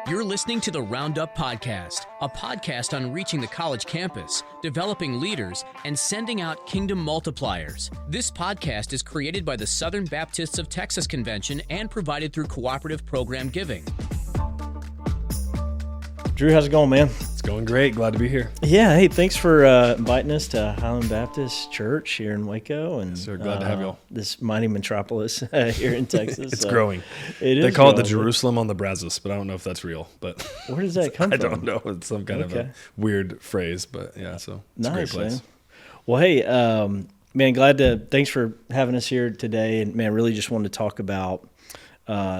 You're listening to the Roundup Podcast, a podcast on reaching the college campus, developing leaders, and sending out kingdom multipliers. This podcast is created by the Southern Baptists of Texas Convention and provided through cooperative program giving. Drew, how's it going, man? It's going great. Glad to be here. Yeah, hey, thanks for inviting us to Highland Baptist Church here in Waco. And so glad to have you all. This mighty metropolis here in Texas. It's growing. They call it the Jerusalem on the Brazos, but I don't know if that's real. But where does that come from? I don't know. It's some kind of a weird phrase, but yeah, so it's a great place. Man. Well, hey, man, thanks for having us here today. And man, really just wanted to talk about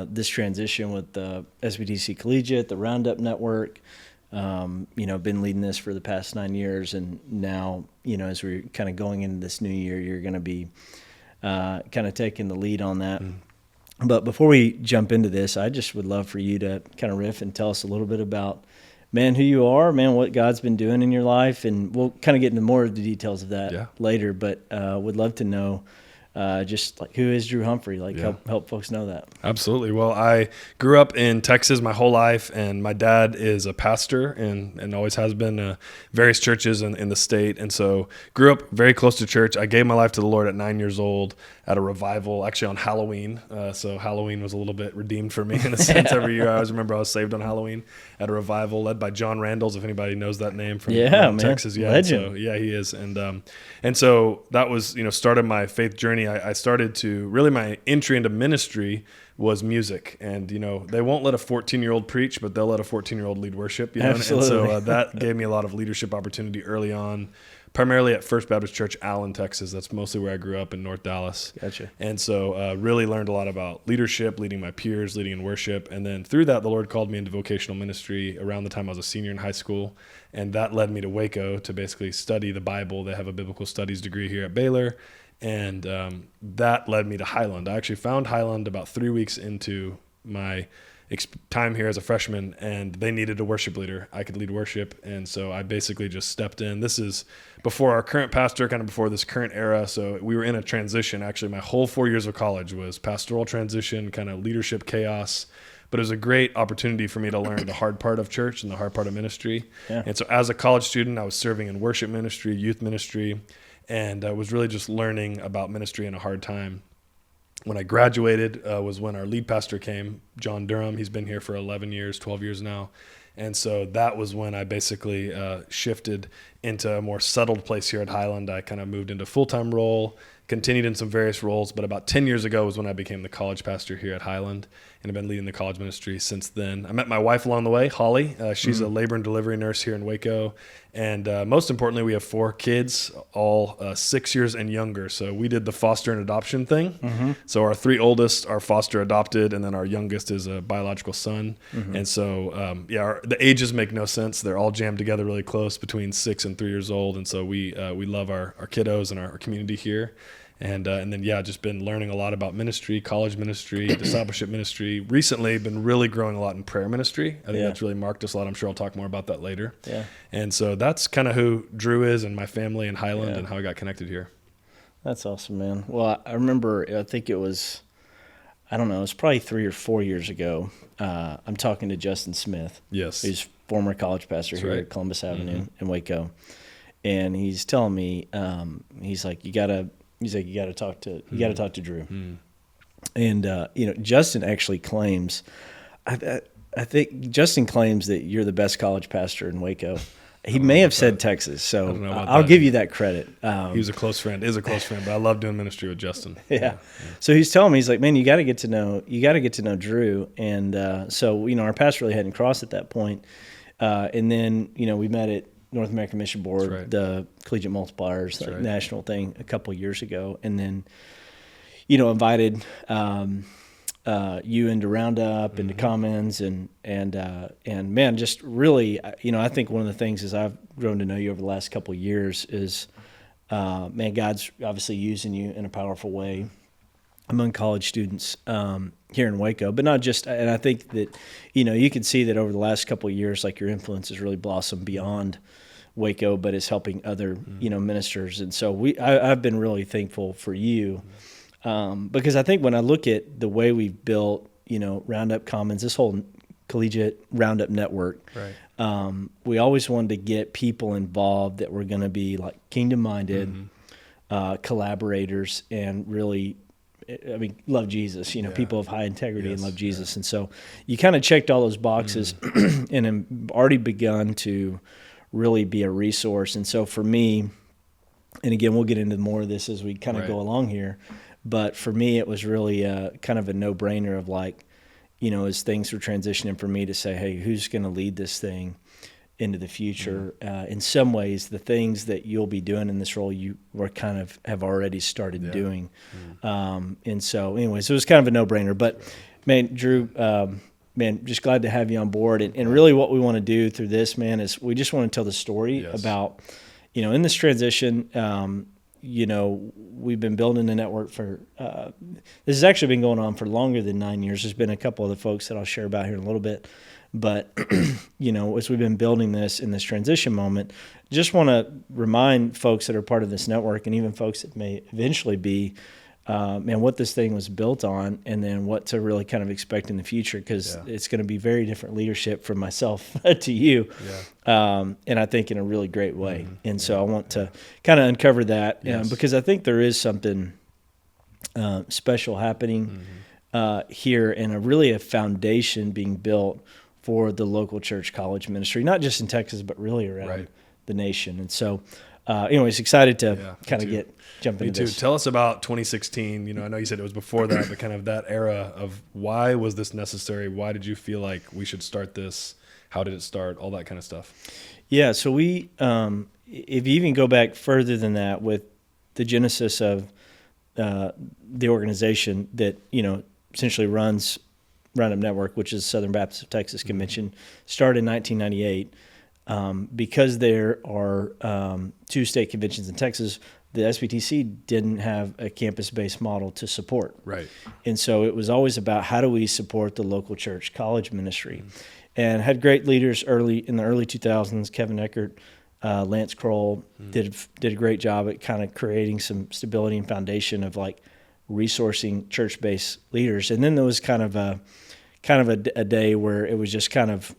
this transition with the SBDC Collegiate, the Roundup Network. Been leading this for the past 9 years, and now, as we're kind of going into this new year, you're going to be kind of taking the lead on that. But before we jump into this, I just would love for you to kind of riff and tell us a little bit about, man, who you are, man, what God's been doing in your life, and we'll kind of get into more of the details of that later, but would love to know just like, who is Drew Humphrey? Help folks know that. Absolutely. Well, I grew up in Texas my whole life, and my dad is a pastor and always has been various churches in the state. And so grew up very close to church. I gave my life to the Lord at 9 years old at a revival, actually on Halloween. So Halloween was a little bit redeemed for me in a sense. Every year I always remember I was saved on Halloween at a revival led by John Randalls, if anybody knows that name from Texas. Yeah, legend. So, yeah, he is. And so that was, started my faith journey. I started to really, my entry into ministry was music. And, they won't let a 14-year-old preach, but they'll let a 14-year-old lead worship. Absolutely. And so that gave me a lot of leadership opportunity early on, primarily at First Baptist Church, Allen, Texas. That's mostly where I grew up in North Dallas. Gotcha. And so really learned a lot about leadership, leading my peers, leading in worship. And then through that, the Lord called me into vocational ministry around the time I was a senior in high school. And that led me to Waco to basically study the Bible. They have a biblical studies degree here at Baylor. And that led me to Highland. I actually found Highland about 3 weeks into my time here as a freshman, and they needed a worship leader. I could lead worship, and so I basically just stepped in. This is before our current pastor, kind of before this current era, so we were in a transition. Actually, my whole 4 years of college was pastoral transition, kind of leadership chaos, but it was a great opportunity for me to learn the hard part of church and the hard part of ministry. Yeah. And so as a college student, I was serving in worship ministry, youth ministry, and I was really just learning about ministry in a hard time. When I graduated was when our lead pastor came, John Durham. He's been here for 11 years, 12 years now. And so that was when I basically shifted into a more settled place here at Highland. I kind of moved into a full-time role, continued in some various roles, but about 10 years ago was when I became the college pastor here at Highland, and I've been leading the college ministry since then. I met my wife along the way, Holly. She's a labor and delivery nurse here in Waco, and most importantly, we have 4 kids, all 6 years and younger. So we did the foster and adoption thing. Mm-hmm. So our 3 oldest are foster adopted, and then our youngest is a biological son. Mm-hmm. And so, the ages make no sense. They're all jammed together really close between 6 and 3 years old, and so we love our kiddos and our community here. And then, just been learning a lot about ministry, college ministry, discipleship ministry. Recently, been really growing a lot in prayer ministry. I think that's really marked us a lot. I'm sure I'll talk more about that later. Yeah. And so that's kind of who Drew is and my family in Highland and how I got connected here. That's awesome, man. Well, I remember, I think it was, it was probably 3 or 4 years ago. I'm talking to Justin Smith. Yes. He's former college pastor here at Columbus Avenue in Waco. And he's telling me, he's like, you got to talk to Drew. And Justin actually claims, I think Justin claims that you're the best college pastor in Waco. He may have said Texas, so I'll give you that credit. He was a close friend, but I love doing ministry with Justin. Yeah. So he's telling me, he's like, man, you got to get to know Drew. And so our paths really hadn't crossed at that point. And then we met at North American Mission Board, the Collegiate Multipliers, national thing a couple of years ago, and then, invited you into Roundup, into Commons, and man, just really, I think one of the things as I've grown to know you over the last couple of years is, man, God's obviously using you in a powerful way among college students here in Waco, but not just. And I think that you can see that over the last couple of years, like your influence has really blossomed beyond Waco, but is helping other ministers. And so I've been really thankful for you because I think when I look at the way we've built Roundup Commons, this whole Collegiate Roundup Network. Right. We always wanted to get people involved that were going to be like kingdom-minded collaborators and really, love Jesus, people of high integrity and love Jesus. And so you kind of checked all those boxes and have already begun to really be a resource. And so for me, and again, we'll get into more of this as we kind of go along here, but for me, it was really kind of a no-brainer of like, as things were transitioning for me to say, hey, who's going to lead this thing into the future? In some ways, the things that you'll be doing in this role, you were kind of have already started doing. And so anyways, it was kind of a no-brainer. But, man, Drew, just glad to have you on board. And really what we want to do through this, man, is we just want to tell the story about, in this transition, we've been building the network for, this has actually been going on for longer than 9 years. There's been a couple of the folks that I'll share about here in a little bit. But, as we've been building this in this transition moment, just want to remind folks that are part of this network and even folks that may eventually be, what this thing was built on and then what to really kind of expect in the future, because it's going to be very different leadership from myself to you, and I think in a really great way. And so I want to kind of uncover that because I think there is something special happening here and a foundation being built for the local church college ministry, not just in Texas, but really around the nation. And so anyways, excited to kind of jump into this. Tell us about 2016. I know you said it was before that, but kind of that era of why was this necessary? Why did you feel like we should start this? How did it start? All that kind of stuff. Yeah. So we, if you even go back further than that with the genesis of the organization that, essentially runs Roundup Network, which is Southern Baptist of Texas Convention, started in 1998. Because there are 2 state conventions in Texas, the SBTC didn't have a campus-based model to support. Right. And so it was always about how do we support the local church college ministry. And had great leaders in the early 2000s. Kevin Eckert, Lance Kroll did a great job at kind of creating some stability and foundation of like resourcing church-based leaders. And then there was kind of a day where it was just kind of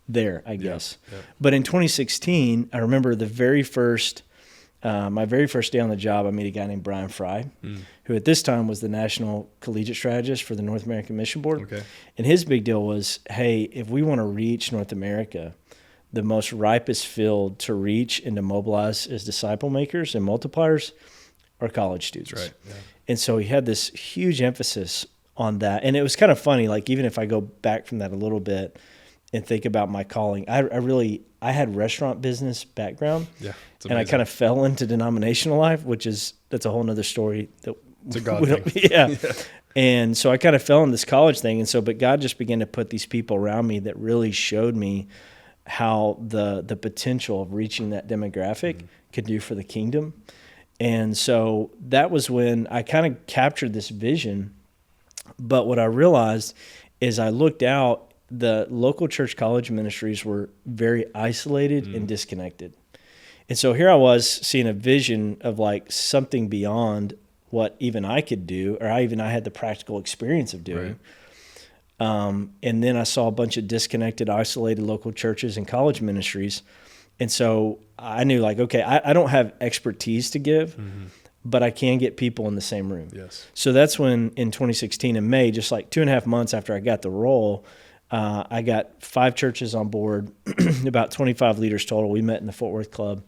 there, I guess. But in 2016, I remember my very first day on the job, I met a guy named Brian Fry, who at this time was the National Collegiate Strategist for the North American Mission Board. Okay. And his big deal was, hey, if we want to reach North America, the most ripest field to reach and to mobilize as disciple makers and multipliers are college students. That's right. Yeah. And so he had this huge emphasis on that. And it was kind of funny, like even if I go back from that a little bit and think about my calling, I had restaurant business background. Yeah. And I kind of fell into denominational life, that's a whole nother story. It's a God thing. Yeah. And so I kind of fell in this college thing. And so, but God just began to put these people around me that really showed me how the potential of reaching that demographic could do for the kingdom. And so that was when I kind of captured this vision. But what I realized is I looked out, the local church college ministries were very isolated and disconnected. And so here I was seeing a vision of like something beyond what even I could do, or I had the practical experience of doing. Right. And then I saw a bunch of disconnected, isolated local churches and college ministries. And so I knew like, okay, I don't have expertise to give, but I can get people in the same room. Yes. So that's when in 2016 in May, just like 2.5 months after I got the role, I got 5 churches on board, about 25 leaders total. We met in the Fort Worth Club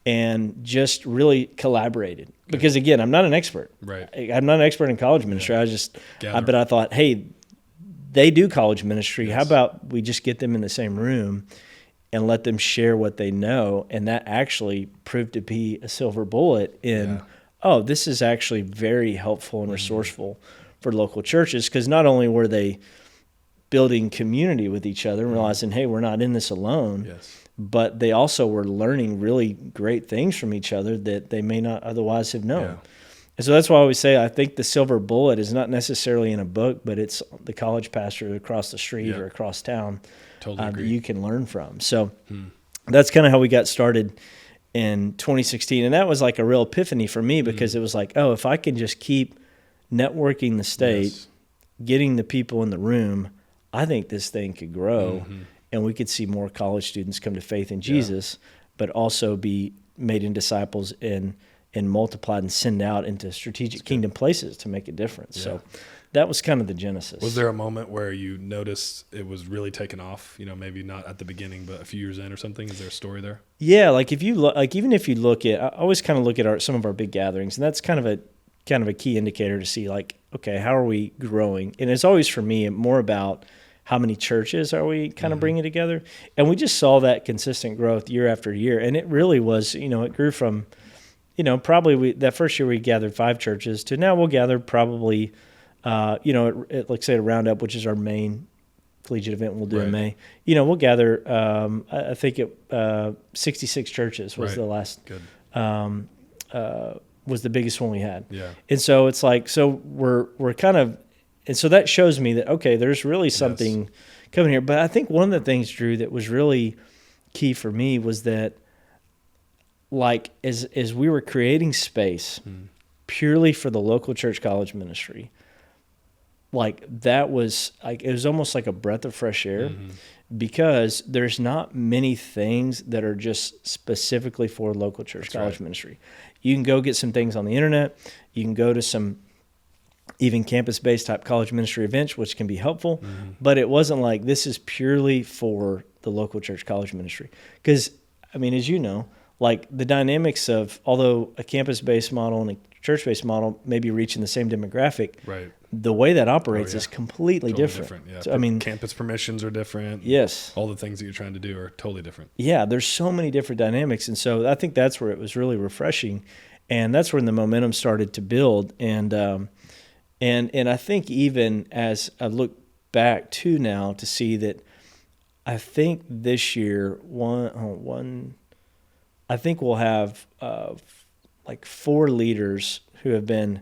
and just really collaborated. Because again, I'm not an expert. Right. I'm not an expert in college ministry. Yeah. But I thought, hey, they do college ministry. Yes. How about we just get them in the same room and let them share what they know? And that actually proved to be a silver bullet in, this is actually very helpful and resourceful for local churches, because not only were they building community with each other and realizing, hey, we're not in this alone, but they also were learning really great things from each other that they may not otherwise have known. Yeah. And so that's why I always say I think the silver bullet is not necessarily in a book, but it's the college pastor across the street or across town that you can learn from. So that's kind of how we got started in 2016. And that was like a real epiphany for me, because it was like, if I can just keep networking the state, getting the people in the room, I think this thing could grow and we could see more college students come to faith in Jesus, but also be made in disciples and multiplied and send out into strategic kingdom places to make a difference. So that was kind of the genesis. Was there a moment where you noticed it was really taking off? Maybe not at the beginning, but a few years in or something. Is there a story there? Yeah, like if you look, like even if you look at, I always kind of look at some of our big gatherings, and that's kind of a key indicator to see like, okay, how are we growing? And it's always for me more about how many churches are we kind of bringing together, and we just saw that consistent growth year after year, and it really was, it grew from, probably that first year we gathered 5 churches to now we'll gather probably. Like say a Roundup, which is our main collegiate event we'll do in May. We'll gather. I think 66 churches was the last. Good. Was the biggest one we had. Yeah. And so it's like we're kind of, and so that shows me that okay, there's really something coming here. But I think one of the things, Drew, that was really key for me was that, like as we were creating space purely for the local church college ministry. Like that was like, it was almost like a breath of fresh air because there's not many things that are just specifically for local church college ministry. You can go get some things on the internet. You can go to some even campus-based type college ministry events, which can be helpful, but it wasn't like this is purely for the local church college ministry. Because, I mean, as you know, like the dynamics of, although a campus-based model and a church-based model may be reaching the same demographic, the way that operates is completely totally different. Yeah. So, I mean, campus permissions are different. Yes. All the things that you're trying to do are totally different. Yeah, there's so many different dynamics. And so I think that's where it was really refreshing. And that's when the momentum started to build. And I think even as I look back to now to see that I think this year, I think we'll have like 4 leaders who have been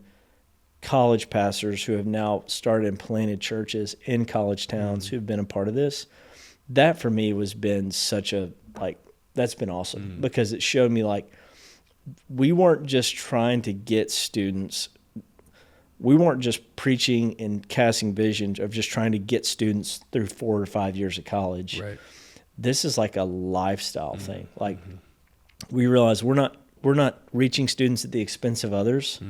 college pastors who have now started and planted churches in college towns who've been a part of this. That for me was been such a, like, that's been awesome because it showed me like we weren't just trying to get students. We weren't just preaching and casting visions of just trying to get students through 4 or 5 years of college. Right. This is like a lifestyle thing. Like we realize we're not reaching students at the expense of others.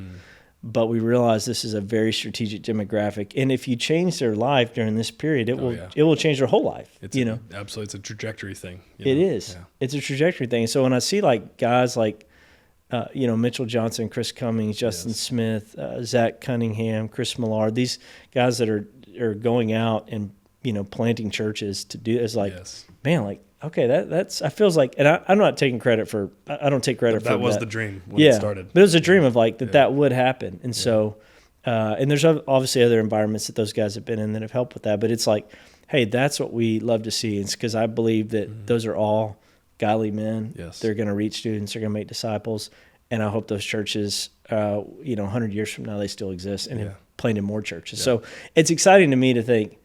But we realize this is a very strategic demographic, and if you change their life during this period, it will change their whole life. Absolutely, it's a trajectory thing. It is. Yeah. It's a trajectory thing. So when I see like guys like, Mitchell Johnson, Chris Cummings, Justin Smith, Zach Cunningham, Chris Millard, these guys that are going out and planting churches to do is like, man, like. Okay, that's I feels like, and I'm not taking credit for. I don't take credit for that. That was the dream when it started. But it was a dream of like that would happen, and so, and there's obviously other environments that those guys have been in that have helped with that. But it's like, hey, that's what we love to see. It's because I believe that those are all godly men. Yes, they're going to reach students. They're going to make disciples, and I hope those churches, 100 years from now, they still exist and have planted more churches. Yeah. So it's exciting to me to think,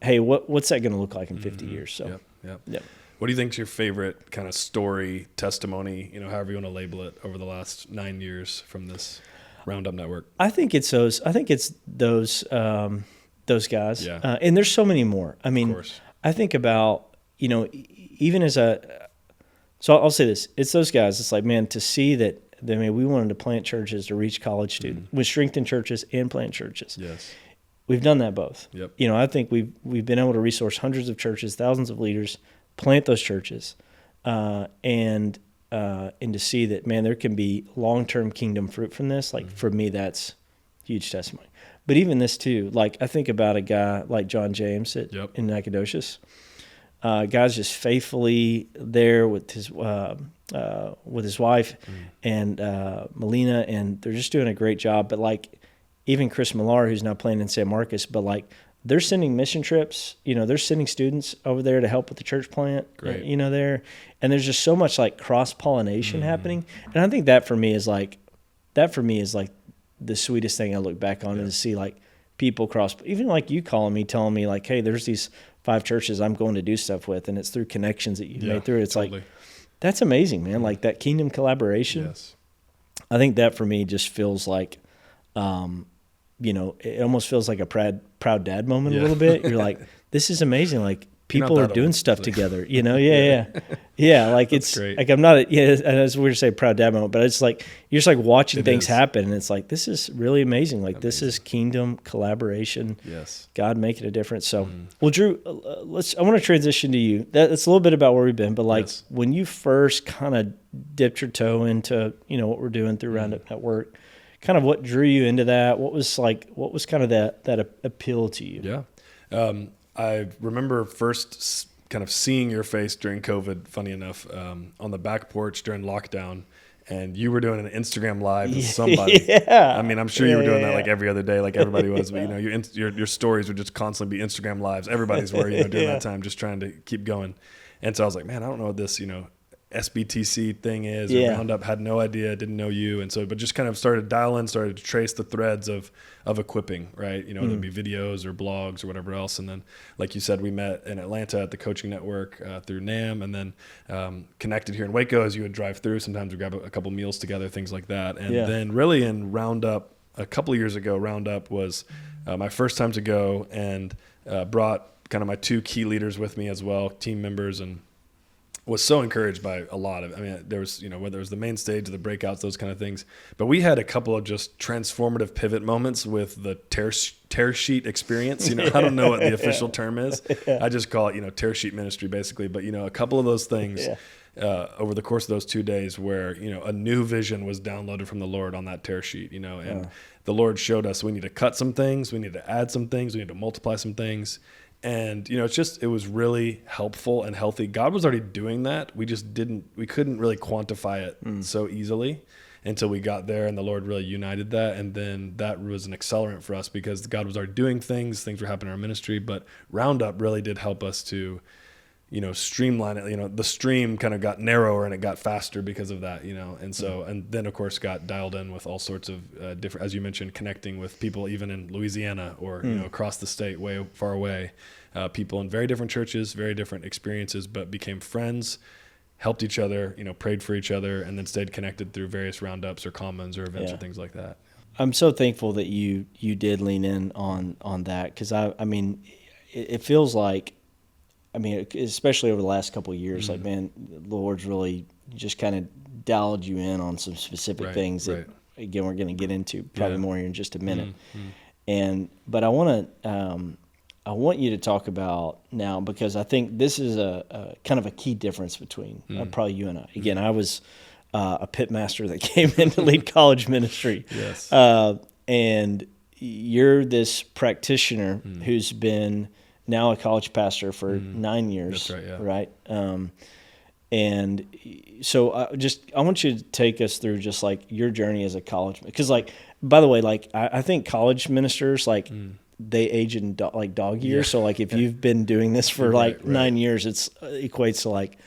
hey, what's that going to look like in 50 years? So, Yep. What do you think is your favorite kind of story, testimony, however you want to label it, over the last 9 years from this Roundup Network? I think it's those guys. Yeah. And there's so many more. I mean, I think about, even as so I'll say this, it's those guys. It's like, man, to see that, we wanted to plant churches to reach college students, with strengthen churches and plant churches. Yes. We've done that both. Yep. I think we've been able to resource hundreds of churches, thousands of leaders, plant those churches, and to see that, man, there can be long-term kingdom fruit from this. Like for me, that's huge testimony. But even this too, like I think about a guy like John James in Nacogdoches. Guy's just faithfully there with his wife and Melina, and they're just doing a great job. But like even Chris Millard, who's now playing in San Marcos, but like they're sending mission trips. They're sending students over there to help with the church plant. Great. There, and there's just so much like cross-pollination happening. And I think that for me is like the sweetest thing I look back on, is to see like people cross, even like you telling me like, hey, there's these 5 churches I'm going to do stuff with, and it's through connections that you've made through it. It's like, that's amazing, man. Like that kingdom collaboration. Yes. I think that for me just feels like, it almost feels like a proud dad moment a little bit. You're like, this is amazing. Like, You're people not are that doing old. stuff Like- together, you know? Yeah. Like, it's great. like, I'm not, and it's weird to say proud dad moment, but it's like, you're just like watching It things is. happen. And it's like, this is really amazing. Like, this is kingdom collaboration. Yes. God making a difference. So, well, Drew, I want to transition to you. That's a little bit about where we've been, but like, Yes. when you first kind of dipped your toe into, what we're doing through Roundup Network, kind of what drew you into that? What was kind of that appeal to you? Yeah. I remember first kind of seeing your face during COVID, funny enough, on the back porch during lockdown, and you were doing an Instagram live with somebody. Yeah. I mean, I'm sure you were doing that like every other day, like everybody was, but your stories would just constantly be Instagram lives. Everybody's were, during that time, just trying to keep going. And so I was like, man, I don't know what this, SBTC thing is. Yeah. Roundup, had no idea, didn't know you. And so, but just kind of started to trace the threads of equipping, right? There'd be videos or blogs or whatever else. And then, like you said, we met in Atlanta at the coaching network through NAM, and then connected here in Waco as you would drive through. Sometimes we grab a couple meals together, things like that. And then really in Roundup, a couple of years ago, Roundup was my first time to go, and brought kind of my two key leaders with me as well, team members, and was so encouraged by a lot of, there was, whether it was the main stage or the breakouts, those kind of things. But we had a couple of just transformative pivot moments with the tear sheet experience. I don't know what the official term is. I just call it, tear sheet ministry basically. But, a couple of those things over the course of those 2 days where, a new vision was downloaded from the Lord on that tear sheet, and the Lord showed us we need to cut some things, we need to add some things, we need to multiply some things. And, it was really helpful and healthy. God was already doing that. We couldn't really quantify it so easily until we got there, and the Lord really united that. And then that was an accelerant for us because God was already doing things were happening in our ministry, but Roundup really did help us to, streamline it. The stream kind of got narrower and it got faster because of that, and so, and then of course got dialed in with all sorts of different, as you mentioned, connecting with people even in Louisiana or, across the state, way far away, people in very different churches, very different experiences, but became friends, helped each other, prayed for each other, and then stayed connected through various roundups or commons or events or things like that. I'm so thankful that you did lean in on that. 'Cause it feels like, especially over the last couple of years, like, man, the Lord's really just kind of dialed you in on some specific things that, again, we're going to get into probably more here in just a minute. But I want you to talk about now, because I think this is a kind of a key difference between probably you and I. Again, I was a pit master that came in to lead college ministry. Yes. And you're this practitioner who's been now a college pastor for 9 years. That's right, yeah. Right? And so I want you to take us through just like your journey as a college, because like, by the way, like I think college ministers, like they age in dog years. So like if you've been doing this for 9 years, it's equates to like,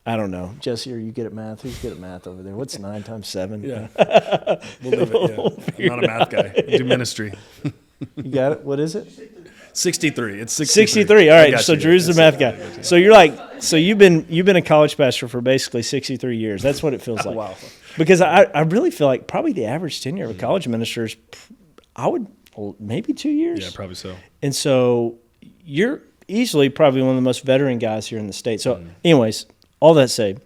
I don't know, Jesse, are you good at math? Who's good at math over there? What's 9 times 7? Yeah. We'll leave it. Yeah. I'm not a math guy. I do ministry. You got it? What is it? 63. It's 63. 63. All right. So you. Drew's the math guy. So you've been a college pastor for basically 63 years. That's what it feels like. Wow. Because I really feel like probably the average tenure of a college minister is, maybe 2 years. Yeah, probably so. And so you're easily probably one of the most veteran guys here in the state. So anyways, all that said,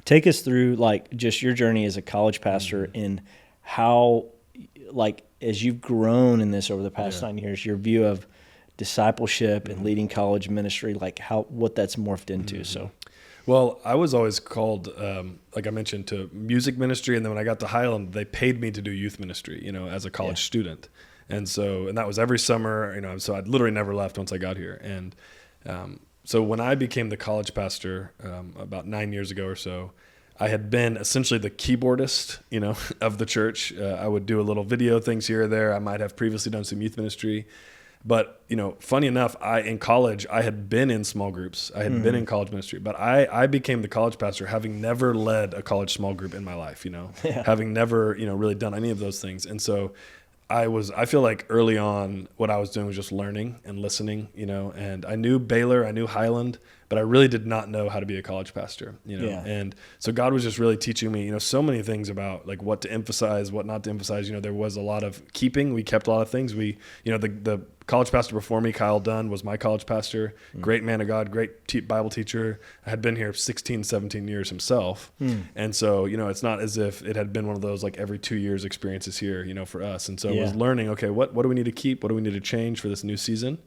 take us through like just your journey as a college pastor and how, like, as you've grown in this over the past 9 years, your view of discipleship and leading college ministry, like what that's morphed into. So, well, I was always called, like I mentioned, to music ministry, and then when I got to Highland, they paid me to do youth ministry, as a college student, and that was every summer, so I'd literally never left once I got here, and so when I became the college pastor about 9 years ago or so, I had been essentially the keyboardist, of the church. I would do a little video things here or there. I might have previously done some youth ministry. But, funny enough, in college, I had been in small groups. I had been in college ministry. But I became the college pastor having never led a college small group in my life, having never, really done any of those things. And so I feel like early on what I was doing was just learning and listening, and I knew Baylor, I knew Highland, but I really did not know how to be a college pastor, Yeah. And so God was just really teaching me, so many things about like what to emphasize, what not to emphasize. There was a lot of keeping. We kept a lot of things. We, the college pastor before me, Kyle Dunn, was my college pastor. Great man of God, great Bible teacher. Had been here 16, 17 years himself. And so, it's not as if it had been one of those like every 2 years experiences here, for us. And so I was learning, okay, what do we need to keep? What do we need to change for this new season?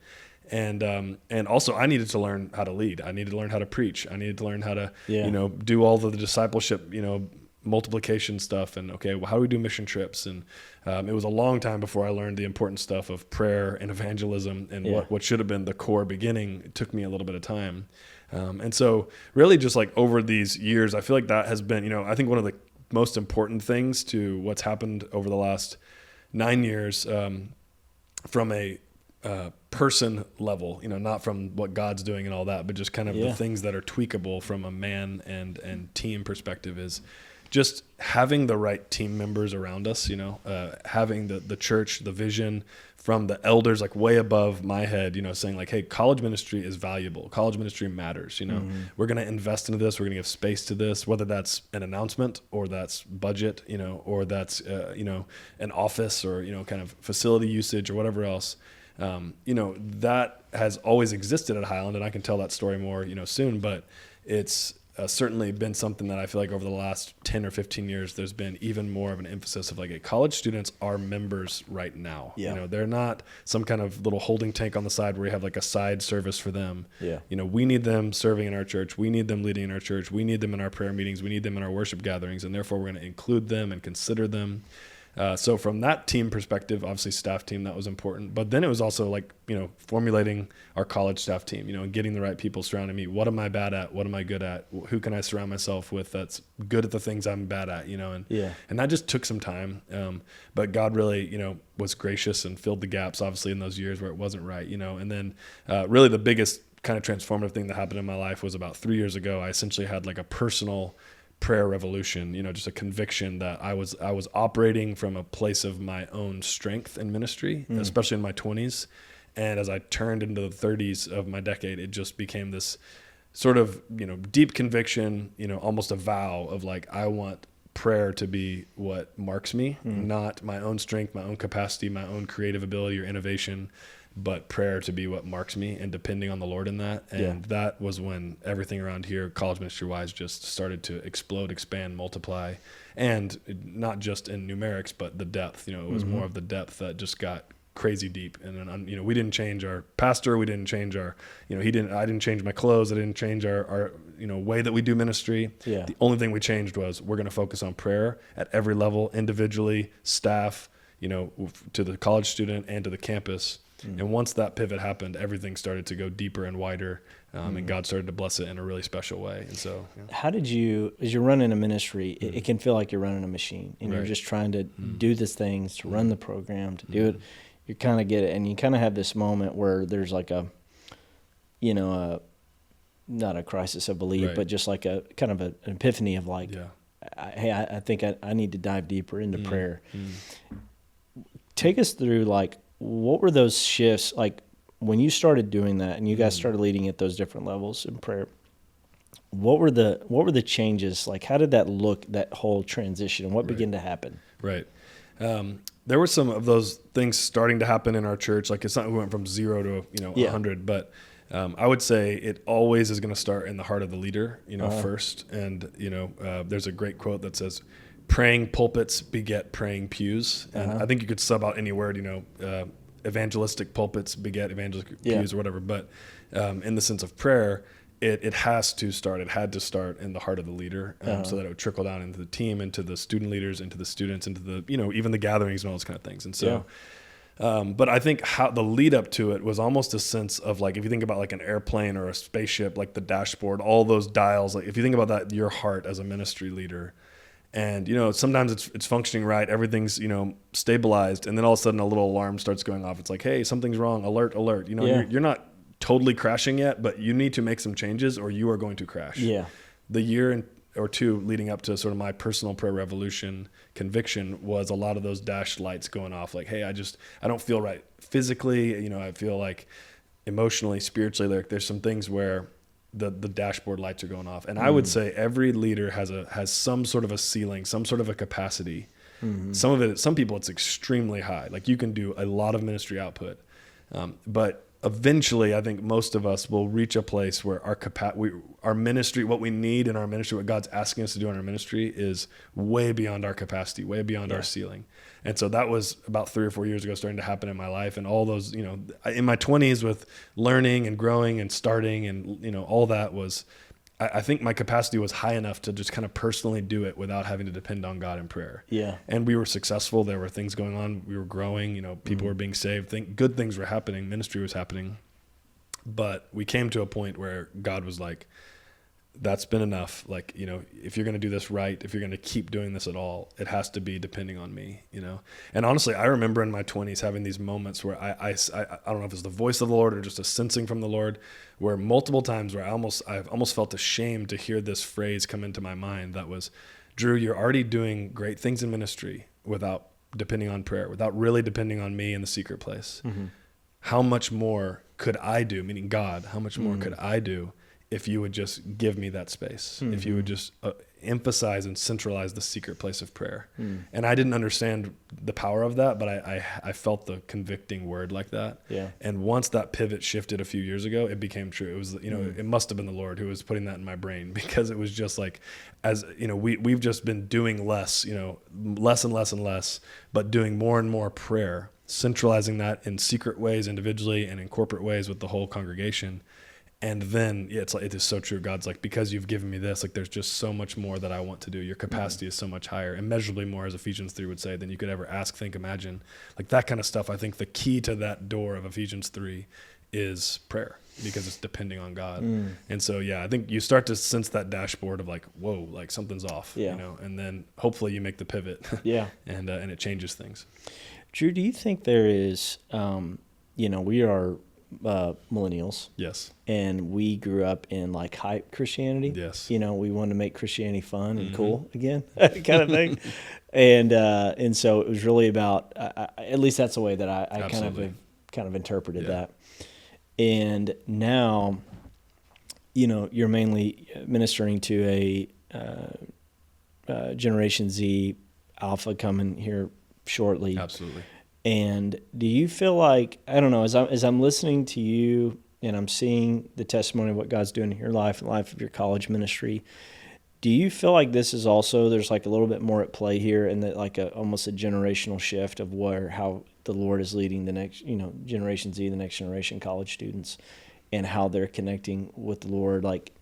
And also I needed to learn how to lead. I needed to learn how to preach. I needed to learn how to, do all of the discipleship, multiplication stuff. And okay, well, how do we do mission trips? And it was a long time before I learned the important stuff of prayer and evangelism and what should have been the core beginning. It took me a little bit of time. And so really just like over these years, I feel like that has been, I think one of the most important things to what's happened over the last 9 years, from a person level, not from what God's doing and all that, but just kind of the things that are tweakable from a man and team perspective is just having the right team members around us, having the church, the vision from the elders, like way above my head, saying like, hey, college ministry is valuable. College ministry matters. We're going to invest into this. We're going to give space to this, whether that's an announcement or that's budget, or that's, an office or, kind of facility usage or whatever else. That has always existed at Highland, and I can tell that story more, soon, but it's certainly been something that I feel like over the last 10 or 15 years, there's been even more of an emphasis of like, hey, college students are members right now. Yeah. They're not some kind of little holding tank on the side where you have like a side service for them. Yeah. We need them serving in our church. We need them leading in our church. We need them in our prayer meetings. We need them in our worship gatherings, and therefore we're going to include them and consider them. So from that team perspective, obviously staff team, that was important. But then it was also like, formulating our college staff team, and getting the right people surrounding me. What am I bad at? What am I good at? Who can I surround myself with that's good at the things I'm bad at, and that just took some time. But God really, was gracious and filled the gaps, obviously, in those years where it wasn't right, and then really the biggest kind of transformative thing that happened in my life was about 3 years ago. I essentially had like a personal prayer revolution, just a conviction that I was operating from a place of my own strength in ministry, especially in my 20s. And as I turned into the 30s of my decade, it just became this sort of, deep conviction, almost a vow of like, I want prayer to be what marks me, not my own strength, my own capacity, my own creative ability or innovation, but prayer to be what marks me, and depending on the Lord in that. And that was when everything around here, college ministry wise, just started to explode, expand, multiply, and not just in numerics, but the depth. It was more of the depth that just got crazy deep. And then, we didn't change our pastor. We didn't change our, I didn't change my clothes. I didn't change our way that we do ministry. Yeah. The only thing we changed was we're going to focus on prayer at every level, individually, staff, to the college student and to the campus. And once that pivot happened, everything started to go deeper and wider, and God started to bless it in a really special way. And so, how did you, as you're running a ministry, it can feel like you're running a machine, and you're just trying to do these things, to run the program, to do it. You kind of get it, and you kind of have this moment where there's like a, not a crisis of belief, but just like a kind of an epiphany of like, hey, I think I need to dive deeper into prayer. Take us through like, what were those shifts like when you started doing that and you guys started leading at those different levels in prayer? What were the changes? Like, how did that look, that whole transition, and what began to happen? Right. There were some of those things starting to happen in our church. Like, it's not, we went from 0 to, 100, but I would say it always is going to start in the heart of the leader, first. And, there's a great quote that says, praying pulpits beget praying pews. And I think you could sub out any word, evangelistic pulpits beget evangelistic pews or whatever. But in the sense of prayer, it has to start. It had to start in the heart of the leader, so that it would trickle down into the team, into the student leaders, into the students, into the, even the gatherings and all those kind of things. And so, but I think how the lead up to it was almost a sense of like, if you think about like an airplane or a spaceship, like the dashboard, all those dials, like if you think about that, your heart as a ministry leader. And, sometimes it's functioning right. Everything's, stabilized. And then all of a sudden a little alarm starts going off. It's like, hey, something's wrong. Alert, alert. You're not totally crashing yet, but you need to make some changes or you are going to crash. Yeah. The year or two leading up to sort of my personal prayer revolution conviction was a lot of those dash lights going off. Like, hey, I don't feel right physically. I feel like emotionally, spiritually, like there's some things where the dashboard lights are going off. And I would say every leader has some sort of a ceiling, some sort of a capacity. Some people it's extremely high. Like you can do a lot of ministry output. But eventually I think most of us will reach a place where our ministry, what we need in our ministry, what God's asking us to do in our ministry is way beyond our capacity, way beyond our ceiling. And so that was about 3 or 4 years ago starting to happen in my life. And all those, in my 20s with learning and growing and starting and, all that was, I think my capacity was high enough to just kind of personally do it without having to depend on God in prayer. Yeah. And we were successful. There were things going on. We were growing, people were being saved. Good things were happening. Ministry was happening. But we came to a point where God was like, that's been enough. Like, if you're going to do this right, if you're going to keep doing this at all, it has to be depending on me, And honestly, I remember in my 20s having these moments where I don't know if it's the voice of the Lord or just a sensing from the Lord, where multiple times where I've almost felt ashamed to hear this phrase come into my mind that was, Drew, you're already doing great things in ministry without depending on prayer, without really depending on me in the secret place. How much more could I do, meaning God, how much more could I do if you would just give me that space, if you would just emphasize and centralize the secret place of prayer. And I didn't understand the power of that, but I felt the convicting word like that. Yeah. And once that pivot shifted a few years ago, it became true. It was, it must have been the Lord who was putting that in my brain, because it was just like, as we've just been doing less, less and less and less, but doing more and more prayer, centralizing that in secret ways individually and in corporate ways with the whole congregation. And then it is so true. God's like, because you've given me this, like there's just so much more that I want to do. Your capacity is so much higher, immeasurably more, as Ephesians 3 would say, than you could ever ask, think, imagine. Like that kind of stuff. I think the key to that door of Ephesians 3 is prayer, because it's depending on God. And so, I think you start to sense that dashboard of like, whoa, like something's off, and then hopefully you make the pivot and it changes things. Drew, do you think there is, we are millennials. Yes. And we grew up in like hype Christianity. Yes. We wanted to make Christianity fun and cool again, kind of thing. And so it was really about, at least that's the way that I kind of interpreted that. And now, you're mainly ministering to a Generation Z Alpha coming here shortly. Absolutely. And do you feel like, I don't know, as I'm listening to you and I'm seeing the testimony of what God's doing in your life and life of your college ministry, do you feel like this is also, there's like a little bit more at play here, and that like almost a generational shift of how the Lord is leading the next, Generation Z, the next generation college students, and how they're connecting with the Lord? Like,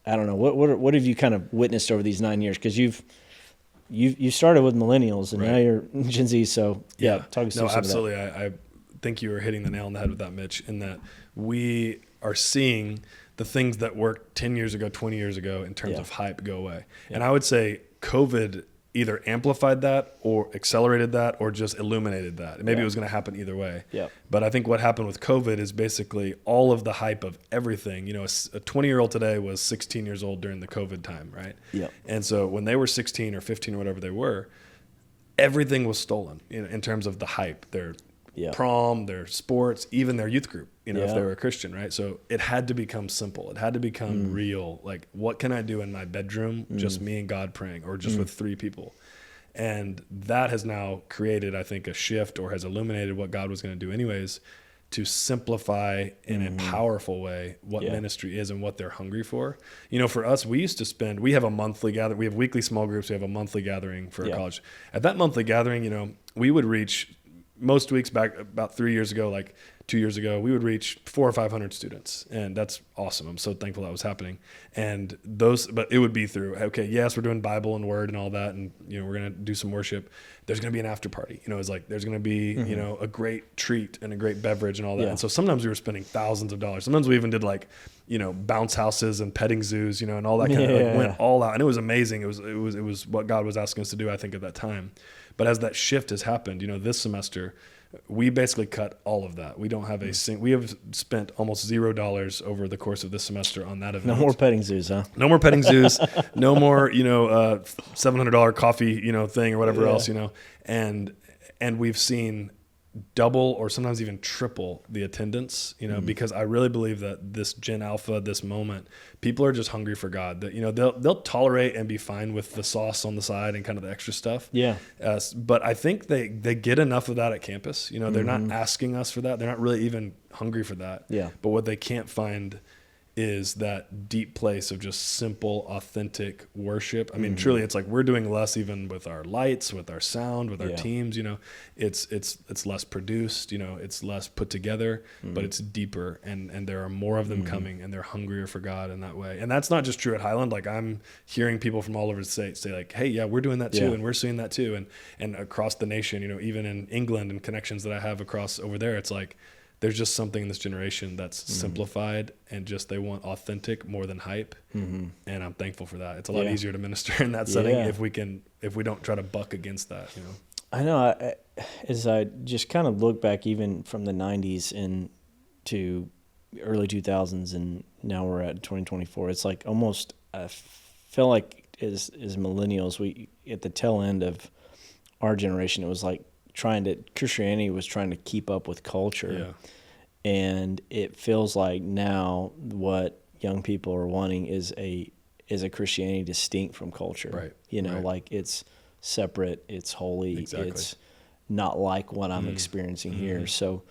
I don't know, what have you kind of witnessed over these 9 years? Because you started with millennials and now you're Gen Z. So talk us through some of that. Absolutely. I think you were hitting the nail on the head with that, Mitch, in that we are seeing the things that worked 10 years ago, 20 years ago in terms of hype go away. Yeah. And I would say COVID either amplified that or accelerated that or just illuminated that. Maybe it was going to happen either way. Yeah. But I think what happened with COVID is basically all of the hype of everything. A 20-year-old today was 16 years old during the COVID time, right? Yeah. And so when they were 16 or 15 or whatever they were, everything was stolen in terms of the hype. Their prom, their sports, even their youth group, if they were a Christian, right? So it had to become simple. It had to become real. Like, what can I do in my bedroom, just me and God praying, or just with 3 people? And that has now created, I think, a shift, or has illuminated what God was going to do anyways, to simplify in a powerful way what ministry is and what they're hungry for. For us, we have a monthly gathering. We have weekly small groups. We have a monthly gathering for our college. At that monthly gathering, we would reach, most weeks back about 3 years ago, like 2 years ago, we would reach 400 or 500 students. And that's awesome. I'm so thankful that was happening. And but it would be through, okay, yes, we're doing Bible and word and all that. And, we're going to do some worship. There's going to be an after party. It's like, there's going to be, a great treat and a great beverage and all that. Yeah. And so sometimes we were spending thousands of dollars. Sometimes we even did like, bounce houses and petting zoos, and all that kind of went all out. And it was amazing. It was what God was asking us to do, I think, at that time. But as that shift has happened, this semester, we basically cut all of that. We don't have we have spent almost $0 over the course of this semester on that event. No more petting zoos, huh? No more petting zoos. No more, $700 coffee, thing or whatever else, And we've seen double or sometimes even triple the attendance, because I really believe that this Gen Alpha, this moment, people are just hungry for God. That, they'll tolerate and be fine with the sauce on the side and kind of the extra stuff. Yeah. But I think they get enough of that at campus. They're not asking us for that. They're not really even hungry for that. Yeah. But what they can't find is that deep place of just simple, authentic worship. I mean, truly, it's like we're doing less even with our lights, with our sound, with our teams. It's less produced. It's less put together, but it's deeper, and there are more of them coming, and they're hungrier for God in that way. And that's not just true at Highland. Like, I'm hearing people from all over the state say like, "Hey, yeah, we're doing that too, and we're seeing that too," and across the nation. Even in England and connections that I have across over there, it's like, there's just something in this generation that's simplified and just they want authentic more than hype. And I'm thankful for that. It's a lot easier to minister in that setting if we don't try to buck against that. I know. As I just kind of look back, even from the 90s into early 2000s, and now we're at 2024. It's like almost, I feel like as millennials, we at the tail end of our generation, it was like Christianity was trying to keep up with culture. And it feels like now what young people are wanting is a Christianity distinct from culture. Right. Like it's separate, it's holy, it's not like what I'm experiencing here. So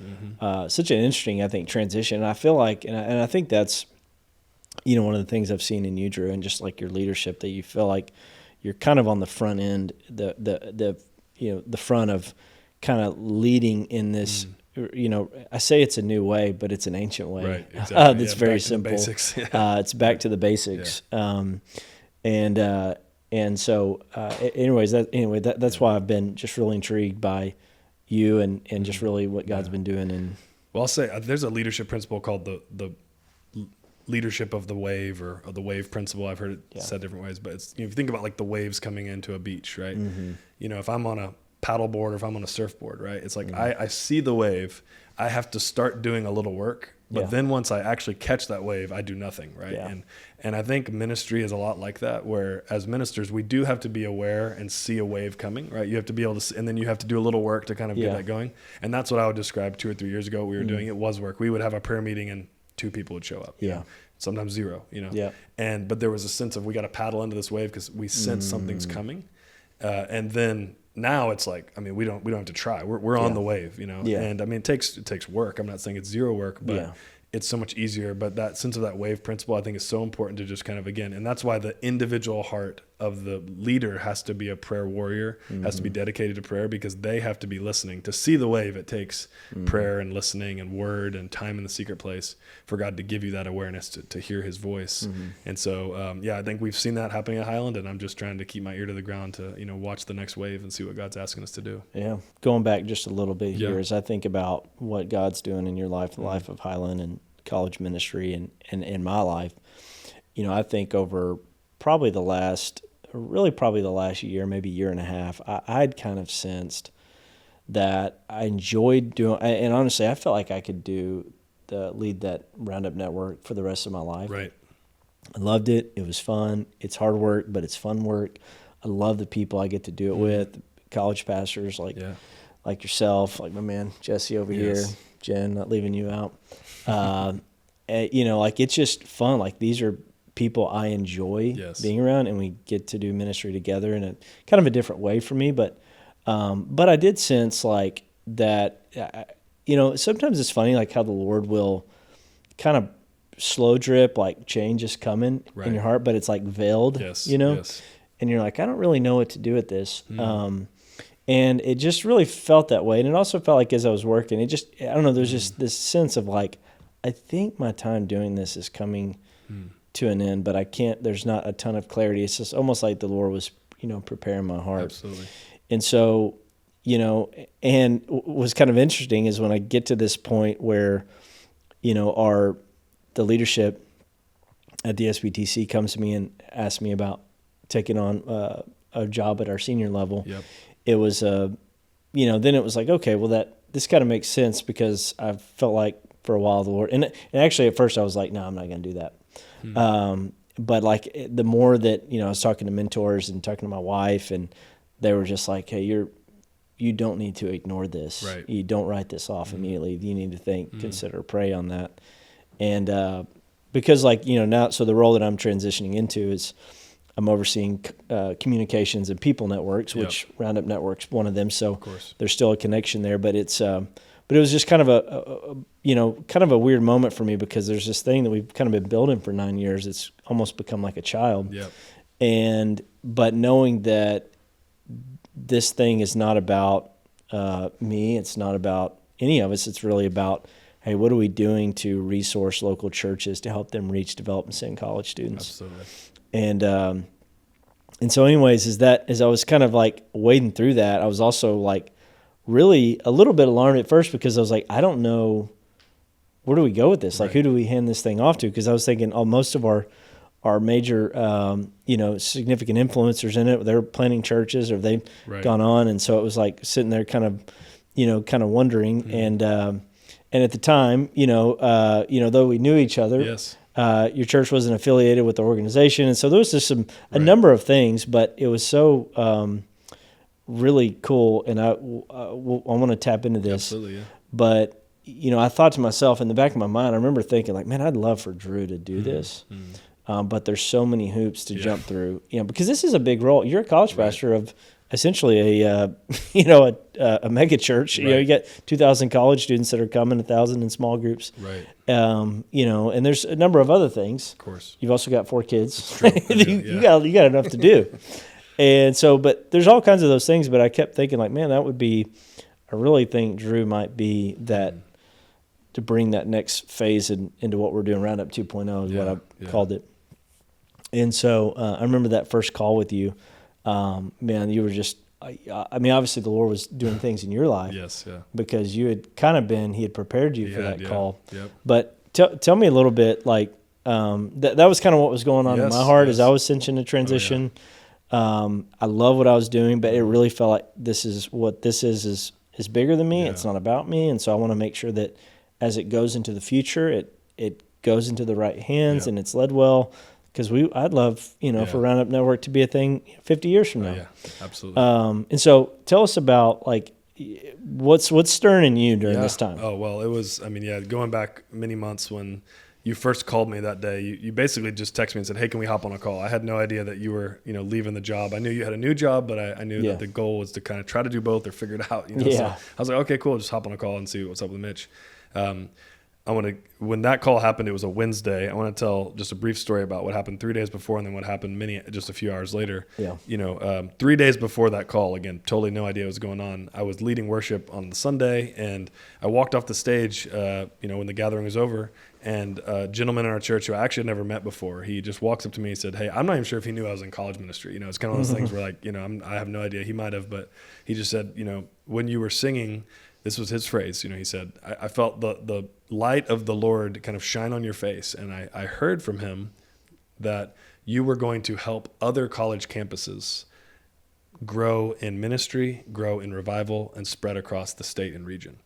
such an interesting, I think, transition. And I feel like, and I think that's, one of the things I've seen in you, Drew, and just like your leadership, that you feel like you're kind of on the front end, the front of kind of leading in this, I say it's a new way, but it's an ancient way. Right, exactly. That's very simple. It's back to the basics. And so, that's why I've been just really intrigued by you and just really what God's been doing. And well, I'll say there's a leadership principle called the leadership of the wave, or the wave principle. I've heard it said different ways, but it's, if you think about like the waves coming into a beach, right? If I'm on a paddleboard or if I'm on a surfboard, right? It's like I see the wave, I have to start doing a little work, but then once I actually catch that wave, I do nothing, right? And I think ministry is a lot like that, where as ministers, we do have to be aware and see a wave coming, right? You have to be able to, and then you have to do a little work to kind of get that going. And that's what I would describe 2 or 3 years ago we were doing. It was work. We would have a prayer meeting and 2 people would show up. Sometimes 0, but there was a sense of, we got to paddle into this wave because we sense something's coming. And then now it's like, I mean, we don't have to try. We're on the wave, and I mean, it takes work. I'm not saying it's 0 work, but it's so much easier. But that sense of that wave principle, I think, is so important to just kind of, again, and that's why the individual heart of the leader has to be a prayer warrior, has to be dedicated to prayer, because they have to be listening. To see the wave, it takes prayer and listening and word and time in the secret place for God to give you that awareness to hear his voice. And so, I think we've seen that happening at Highland, and I'm just trying to keep my ear to the ground to, watch the next wave and see what God's asking us to do. Yeah. Going back just a little bit here, as I think about what God's doing in your life, the life of Highland and college ministry and in my life, I think over probably the last year, maybe year and a half, I'd kind of sensed that I enjoyed doing, and honestly, I felt like I could lead that Roundup Network for the rest of my life. Right. I loved it. It was fun. It's hard work, but it's fun work. I love the people I get to do it with, college pastors like yourself, like my man Jesse over here, Jen, not leaving you out. Like it's just fun. Like these are people I enjoy being around, and we get to do ministry together in a kind of a different way for me. But I did sense like that, sometimes it's funny, like how the Lord will kind of slow drip, like change is coming in your heart, but it's like veiled, and you're like, I don't really know what to do with this. And it just really felt that way. And it also felt like as I was working, I don't know, there's just this sense of like, I think my time doing this is coming to an end, but there's not a ton of clarity. It's just almost like the Lord was, preparing my heart. Absolutely. And so, and what's kind of interesting is when I get to this point where, the leadership at the SBTC comes to me and asks me about taking on a job at our senior level. Yep. It was, then it was like, okay, well this kind of makes sense, because I felt like for a while the Lord, and actually at first I was like, no, I'm not going to do that. But like the more that, I was talking to mentors and talking to my wife, and they were just like, hey, you're you don't need to ignore this. Right. You don't write this off immediately. You need to think, consider, pray on that. And because now, so the role that I'm transitioning into is I'm overseeing communications and people networks, which Roundup Network's one of them. So there's still a connection there, but but it was just kind of a weird moment for me, because there's this thing that we've kind of been building for 9 years. It's almost become like a child. Yep. But knowing that this thing is not about me, it's not about any of us. It's really about, hey, what are we doing to resource local churches to help them reach, develop, and send college students? Absolutely. And so anyways, as I was kind of like wading through that, I was also like really a little bit alarmed at first, because I was like, I don't know, where do we go with this? Like, who do we hand this thing off to? Because I was thinking, most of our major, significant influencers in it, they're planting churches, or they've gone on. And so it was like sitting there kind of wondering. And at the time, though we knew each other, your church wasn't affiliated with the organization. And so there was just a number of things, but it was so really cool. And I want to tap into this. Absolutely, yeah. But, I thought to myself in the back of my mind, I remember thinking like, man, I'd love for Drew to do this. But there's so many hoops to jump through, because this is a big role. You're a college pastor of essentially a mega church. You got 2,000 college students that are coming, 1,000 in small groups. Right. And there's a number of other things. Of course. You've also got 4 kids. You got enough to do. And so, but there's all kinds of those things. But I kept thinking like, man, I really think Drew might be that to bring that next phase into what we're doing. Roundup 2.0 is what I called it. And so I remember that first call with you. Man, you were just, obviously the Lord was doing things in your life. Yes, yeah. Because you had kind of he had prepared you for that call. Yep. But tell me a little bit, like, that was kind of what was going on in my heart as I was cinching the transition. I love what I was doing, but it really felt like this is bigger than me. It's not about me. And so I want to make sure that as it goes into the future, it goes into the right hands and it's led well. Because I'd love, for Roundup Network to be a thing 50 years from now. Yeah, absolutely. And so tell us about like what's stirring in you during this time. Oh, well, it was, going back many months when you first called me that day, you basically just texted me and said, hey, can we hop on a call? I had no idea that you were, leaving the job. I knew you had a new job, but I knew that the goal was to kind of try to do both or figure it out. So I was like, okay, cool. Just hop on a call and see what's up with Mitch. When that call happened, it was a Wednesday. I want to tell just a brief story about what happened 3 days before and then what happened just a few hours later. 3 days before that call, again, totally no idea what was going on. I was leading worship on the Sunday, and I walked off the stage, when the gathering was over, and a gentleman in our church who I actually had never met before, he just walks up to me and said, hey, I'm not even sure if he knew I was in college ministry. It's kind of one of those things where like, I have no idea. He might have, but he just said, when you were singing, this was his phrase, he said, I felt the light of the Lord kind of shine on your face. And I heard from him that you were going to help other college campuses grow in ministry, grow in revival, and spread across the state and region.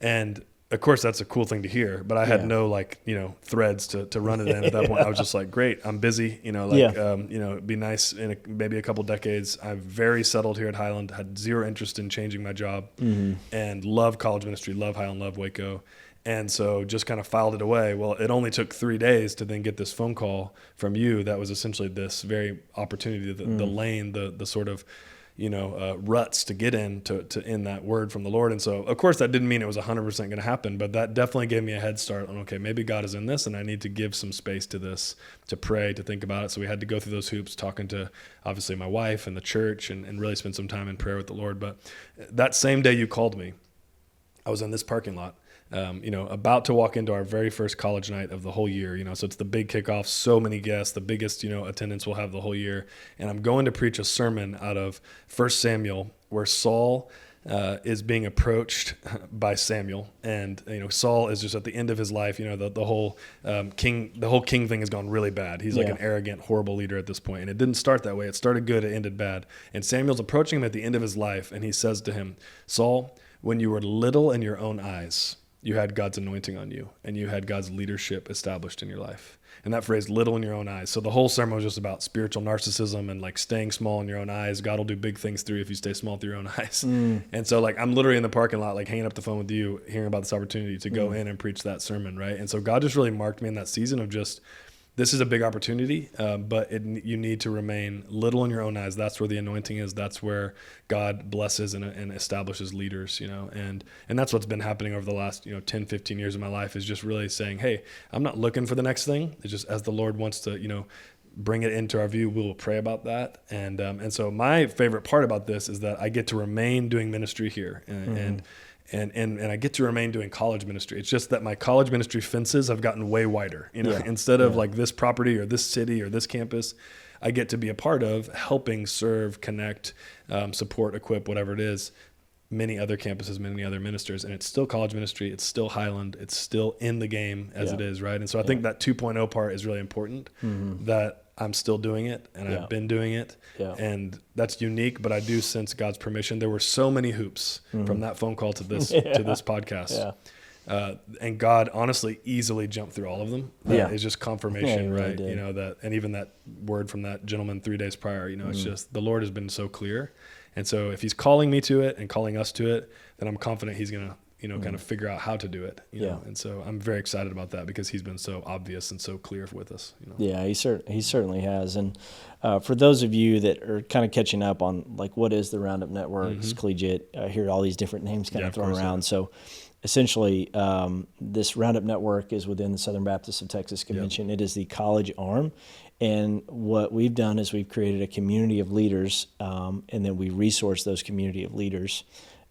And of course, that's a cool thing to hear, but I had no threads to run it in at that point. I was just like, great, I'm busy, it'd be nice in maybe a couple decades. I'm very settled here at Highland, had zero interest in changing my job, and love college ministry, love Highland, love Waco. And so just kind of filed it away. Well, it only took 3 days to then get this phone call from you. That was essentially this very opportunity, the lane, the sort of, ruts to get in to end that word from the Lord. And so, of course, that didn't mean it was 100% going to happen, but that definitely gave me a head start on, okay, maybe God is in this and I need to give some space to this, to pray, to think about it. So we had to go through those hoops, talking to obviously my wife and the church and really spend some time in prayer with the Lord. But that same day you called me, I was in this parking lot, about to walk into our very first college night of the whole year, so it's the big kickoff, so many guests, the biggest, attendance we'll have the whole year. And I'm going to preach a sermon out of 1 Samuel where Saul is being approached by Samuel. And, Saul is just at the end of his life, the whole king thing has gone really bad. He's like an arrogant, horrible leader at this point. And it didn't start that way. It started good. It ended bad. And Samuel's approaching him at the end of his life. And he says to him, Saul, when you were little in your own eyes, you had God's anointing on you, and you had God's leadership established in your life. and that phrase, little in your own eyes. So the whole sermon was just about spiritual narcissism and like staying small in your own eyes. God will do big things through you if you stay small through your own eyes. And so like, I'm literally in the parking lot, like hanging up the phone with you, hearing about this opportunity to go in and preach that sermon. Right. And so God just really marked me in that season of just, this is a big opportunity, but you need to remain little in your own eyes. That's where the anointing is. That's where God blesses and establishes leaders, and that's what's been happening over the last, 10, 15 years of my life, is just really saying, hey, I'm not looking for the next thing. It's just as the Lord wants to, bring it into our view, we will pray about that. And so my favorite part about this is that I get to remain doing ministry here and I get to remain doing college ministry. It's just that my college ministry fences have gotten way wider. Instead of like this property or this city or this campus, I get to be a part of helping serve, connect, support, equip, whatever it is, many other campuses, many other ministers. And it's still college ministry. It's still Highland. It's still in the game as it is, right? And so I think that 2.0 part is really important, that I'm still doing it, and I've been doing it, and that's unique. But I do sense God's permission. There were so many hoops from that phone call to this podcast, and God honestly easily jumped through all of them. It's just confirmation, right? Really that, and even that word from that gentleman 3 days prior. It's just the Lord has been so clear, and so if He's calling me to it and calling us to it, then I'm confident He's gonna kind of figure out how to do it, know? And so I'm very excited about that because He's been so obvious and so clear with us, Yeah, he certainly has. And for those of you that are kind of catching up on like what is the Roundup Network, it's collegiate, I hear all these different names kind of thrown around. So essentially, this Roundup Network is within the Southern Baptist of Texas Convention. It is the college arm. And what we've done is we've created a community of leaders, and then we resource those community of leaders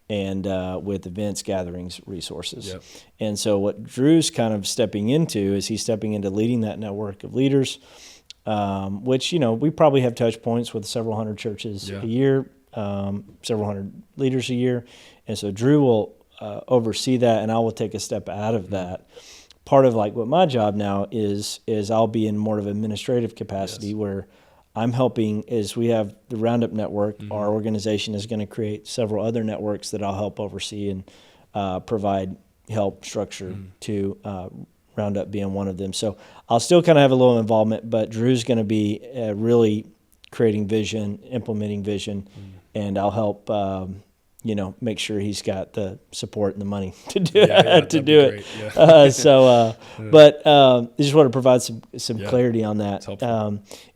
and with events, gatherings, resources. And so what Drew's kind of stepping into is he's stepping into leading that network of leaders, which, we probably have touch points with several hundred churches a year, several hundred leaders a year. And so Drew will oversee that, and I will take a step out of that. Part of like what my job now is I'll be in more of administrative capacity where I'm helping is we have the Roundup Network. Our organization is going to create several other networks that I'll help oversee and provide help structure to Roundup being one of them. So I'll still kind of have a little involvement, but Drew's going to be really creating vision, implementing vision, and I'll help make sure he's got the support and the money to do it. But I just want to provide some clarity on that.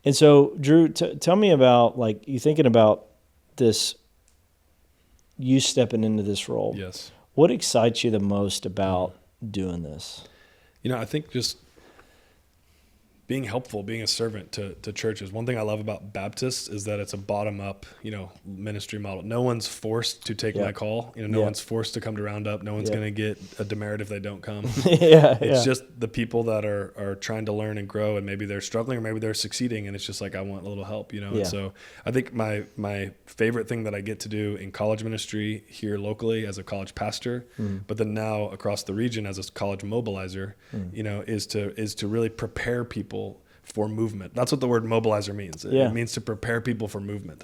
And so, Drew, tell me about like you thinking about this, you stepping into this role. Yes. What excites you the most about doing this? I think just being helpful, being a servant to churches. One thing I love about Baptists is that it's a bottom-up, ministry model. No one's forced to take my call. No one's forced to come to Roundup. No one's going to get a demerit if they don't come. It's just the people that are trying to learn and grow, and maybe they're struggling or maybe they're succeeding, and it's just like, I want a little help, And so I think my favorite thing that I get to do in college ministry here locally as a college pastor, but then now across the region as a college mobilizer, is to really prepare people for movement. That's what the word mobilizer means. It means to prepare people for movement.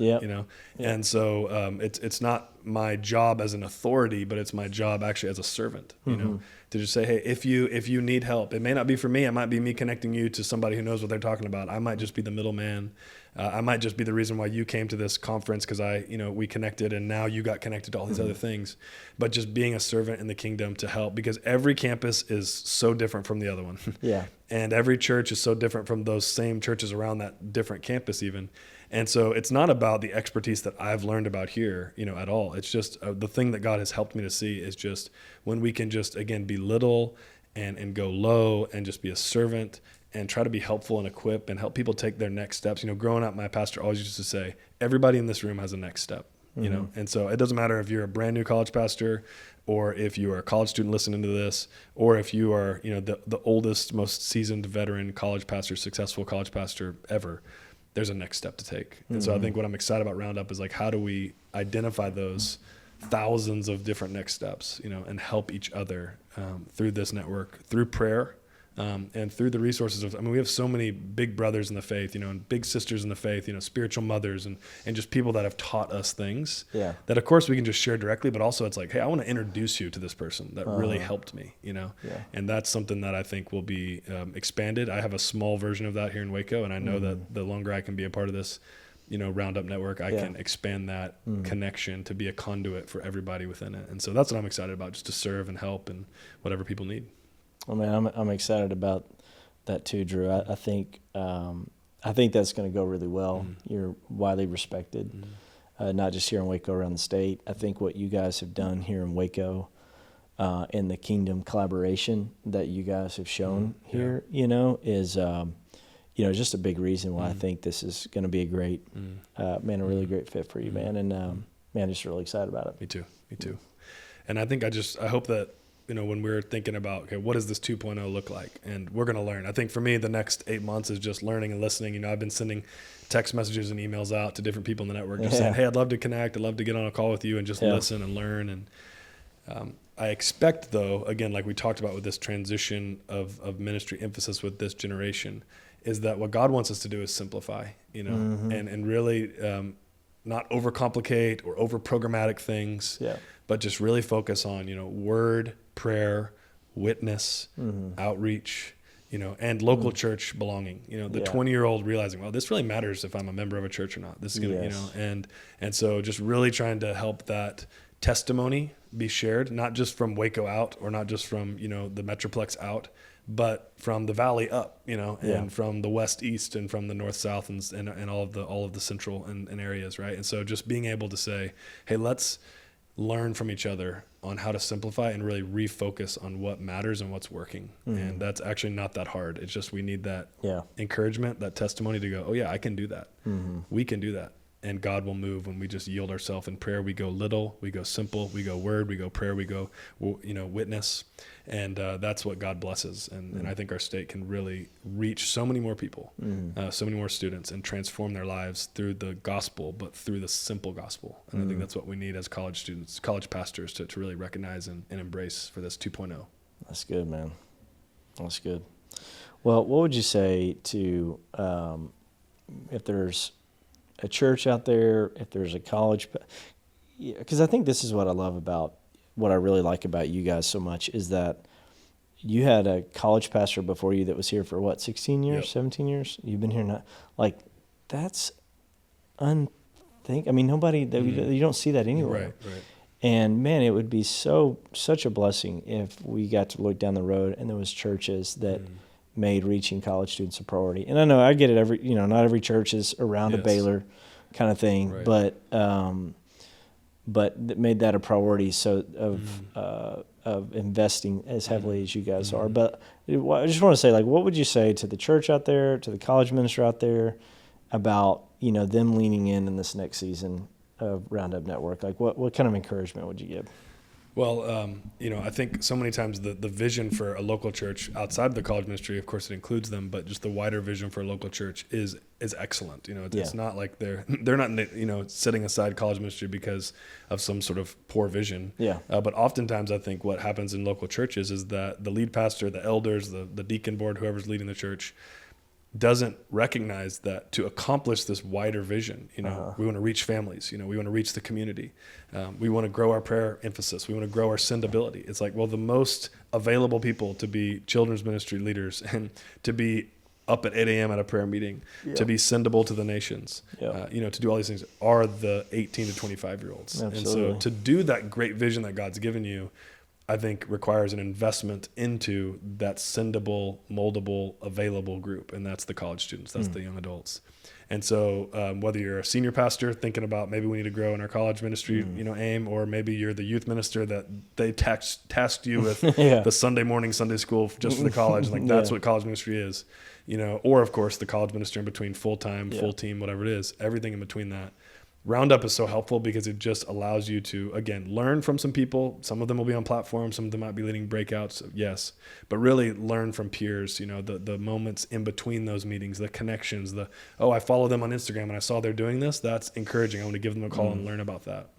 And so it's not my job as an authority, but it's my job actually as a servant. To just say, hey, if you need help, it may not be for me. It might be me connecting you to somebody who knows what they're talking about. I might just be the middleman. I might just be the reason why you came to this conference because we connected and now you got connected to all these other things. But just being a servant in the kingdom to help, because every campus is so different from the other one. And every church is so different from those same churches around that different campus even. And so it's not about the expertise that I've learned about here, at all. It's just the thing that God has helped me to see is just when we can just, again, be little and go low and just be a servant and try to be helpful and equip and help people take their next steps. Growing up, my pastor always used to say, everybody in this room has a next step, And so it doesn't matter if you're a brand new college pastor or if you are a college student listening to this, or if you are, the oldest, most seasoned veteran college pastor, successful college pastor ever, there's a next step to take. And so I think what I'm excited about Roundup is like, how do we identify those thousands of different next steps, and help each other through this network, through prayer, And through the resources of, we have so many big brothers in the faith, and big sisters in the faith, spiritual mothers and just people that have taught us things that of course we can just share directly, but also it's like, hey, I want to introduce you to this person that really helped me, and that's something that I think will be expanded. I have a small version of that here in Waco, and I know that the longer I can be a part of this, Roundup Network, I can expand that connection to be a conduit for everybody within it. And so that's what I'm excited about, just to serve and help and whatever people need. Well, man, I'm excited about that too, Drew. I think that's going to go really well. You're widely respected, not just here in Waco, around the state. I think what you guys have done here in Waco, in the kingdom collaboration that you guys have shown here, is just a big reason why I think this is going to be a great, a really great fit for you, man. And just really excited about it. Me too. And I think I hope that, when we're thinking about, okay, what does this 2.0 look like? And we're going to learn. I think for me, the next 8 months is just learning and listening. I've been sending text messages and emails out to different people in the network, just saying, hey, I'd love to connect. I'd love to get on a call with you and just listen and learn. And I expect, though, again, like we talked about with this transition of ministry emphasis with this generation, is that what God wants us to do is simplify, and really not overcomplicate or over programmatic things, but just really focus on, word, prayer, witness, outreach, and local church belonging, the 20-year-old realizing, well, this really matters if I'm a member of a church or not. This is going to, and so just really trying to help that testimony be shared, not just from Waco out or not just from, the Metroplex out, but from the valley up, and from the west east and from the north south and all of the central and areas, right? And so just being able to say, hey, let's learn from each other on how to simplify and really refocus on what matters and what's working. And that's actually not that hard. It's just we need that encouragement, that testimony to go, oh yeah, I can do that. We can do that. And God will move when we just yield ourselves in prayer. We go little, we go simple, we go word, we go prayer, we go, witness. And that's what God blesses. And I think our state can really reach so many more people, so many more students, and transform their lives through the gospel, but through the simple gospel. And I think that's what we need as college students, college pastors to really recognize and embrace for this 2.0. That's good, man. That's good. Well, what would you say to, if there's a church out there, if there's a college, because I think this is what I love about, what I really like about you guys so much, is that you had a college pastor before you that was here for 16 years, 17 years? You've been here now. Like, that's nobody, you don't see that anywhere. Right. And man, it would be such a blessing if we got to look down the road and there was churches that made reaching college students a priority. And I know I get it, not every church is around a Baylor kind of thing, but made that a priority of investing as heavily as you guys are. But I just want to say, like, what would you say to the church out there, to the college minister out there, about them leaning in this next season of Roundup Network? Like, what kind of encouragement would you give? Well, I think so many times the vision for a local church outside of the college ministry, of course it includes them, but just the wider vision for a local church is excellent. It's not like they're not, setting aside college ministry because of some sort of poor vision. But oftentimes I think what happens in local churches is that the lead pastor, the elders, the deacon board, whoever's leading the church, doesn't recognize that to accomplish this wider vision, we want to reach families, we want to reach the community. We want to grow our prayer emphasis. We want to grow our sendability. It's like, well, the most available people to be children's ministry leaders and to be up at 8 a.m. at a prayer meeting, to be sendable to the nations, to do all these things are the 18 to 25-year-olds. Absolutely. And so to do that great vision that God's given you, I think requires an investment into that sendable, moldable, available group. And that's the college students. That's the young adults. And so whether you're a senior pastor thinking about maybe we need to grow in our college ministry, aim, or maybe you're the youth minister that they tasked you with the Sunday morning Sunday school just for the college. Like that's what college ministry is, or of course the college minister in between full-time, full team, whatever it is, everything in between that. Roundup is so helpful because it just allows you to, again, learn from some people. Some of them will be on platforms. Some of them might be leading breakouts, yes. But really learn from peers, the moments in between those meetings, the connections, I follow them on Instagram and I saw they're doing this. That's encouraging. I want to give them a call and learn about that.